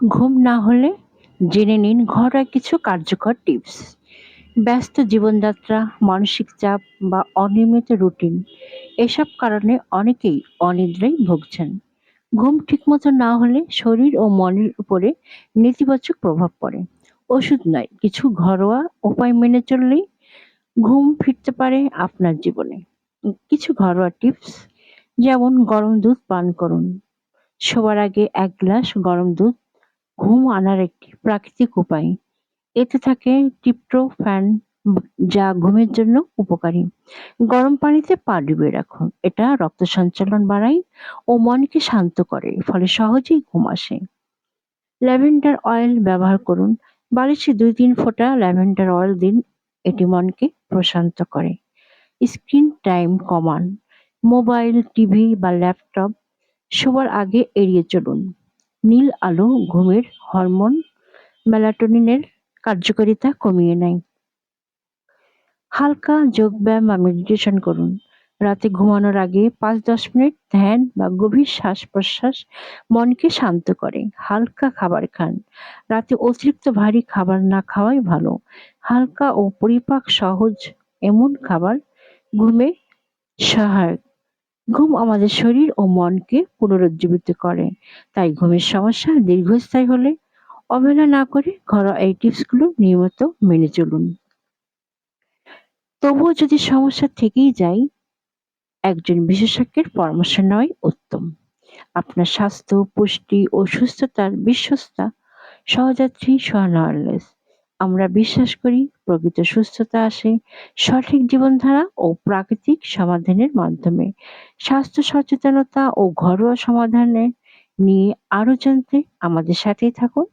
ঘুম না হলে জেনে নিন ঘরোয়া কিছু কার্যকর টিপস। ব্যস্ত জীবনযাত্রা, মানসিক চাপ বা অনিয়মিত রুটিন এসব কারণে অনেকেই অনিদ্রায় ভুগছেন। ঘুম ঠিকমতো না হলে শরীর ও মনের উপরে নেতিবাচক প্রভাব পড়ে। ওষুধ নয়, কিছু ঘরোয়া উপায় মেনে চললেই ঘুম ফিরতে পারে আপনার জীবনে। কিছু ঘরোয়া টিপস, যেমন গরম দুধ পান করুন। শোবার আগে ১ গ্লাস গরম দুধ ঘুম আনার একটি প্রাকৃতিক উপায়। এতে থাকে ট্রিপ্টোফ্যান, যা ঘুমের জন্য উপকারী। গরম পানিতে পা ডুবিয়ে রাখুন। এটা রক্ত সঞ্চালন বাড়ায় ও মনকে শান্ত করে, ফলে সহজেই ঘুম আসে। ল্যাভেন্ডার অয়েল ব্যবহার করুন। বালিশে ২-৩ ফোঁটা ল্যাভেন্ডার অয়েল দিন। এটি মনকে প্রশান্ত করে। স্ক্রিন টাইম কমান। মোবাইল, টিভি বা ল্যাপটপ শোবার আগে এড়িয়ে চলুন। নীল আলো ঘুমের হরমোন মেলাটোনিনের কার্যকারিতা কমিয়ে নেয়। হালকা যোগব্যায়াম বা মেডিটেশন করুন। রাতে ঘুমানোর আগে ৫-১০ মিনিট ধ্যান বা গভীর শ্বাস-প্রশ্বাস মনকে শান্ত করে। হালকা খাবার খান। রাতে অতিরিক্ত ভারী খাবার না খাওয়াই ভালো। হালকা ও পরিপাক সহজ এমন খাবার ঘুমে সহায়ক। ঘুম আমাদের শরীর ও মনকে পুনরুজ্জীবিত করে। তাই ঘুমের সমস্যা দীর্ঘস্থায়ী হলে অবহেলা না করে ঘরোয়া এই টিপসগুলো নিয়মিত মেনে চলুন। তবুও যদি সমস্যা থেকেই যায়, একজন বিশেষজ্ঞের পরামর্শ নেওয়াই উত্তম। আপনার স্বাস্থ্য, পুষ্টি ও সুস্থতার বিশ্বস্ত সহযাত্রী সোহানা ওয়েলনেস। আমরা বিশ্বাস করি প্রকৃত সুস্থতা আসে সঠিক জীবনধারা ও প্রাকৃতিক সমাধানের মাধ্যমে। স্বাস্থ্য সচেতনতা ও ঘরোয়া সমাধানে নিয়ে আরো জানতে আমাদের সাথেই থাকুন।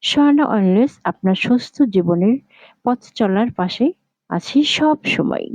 সোহানা ওয়েলনেস আপনার সুস্থ জীবনের পথ চলার পাশে আছি সব সময়।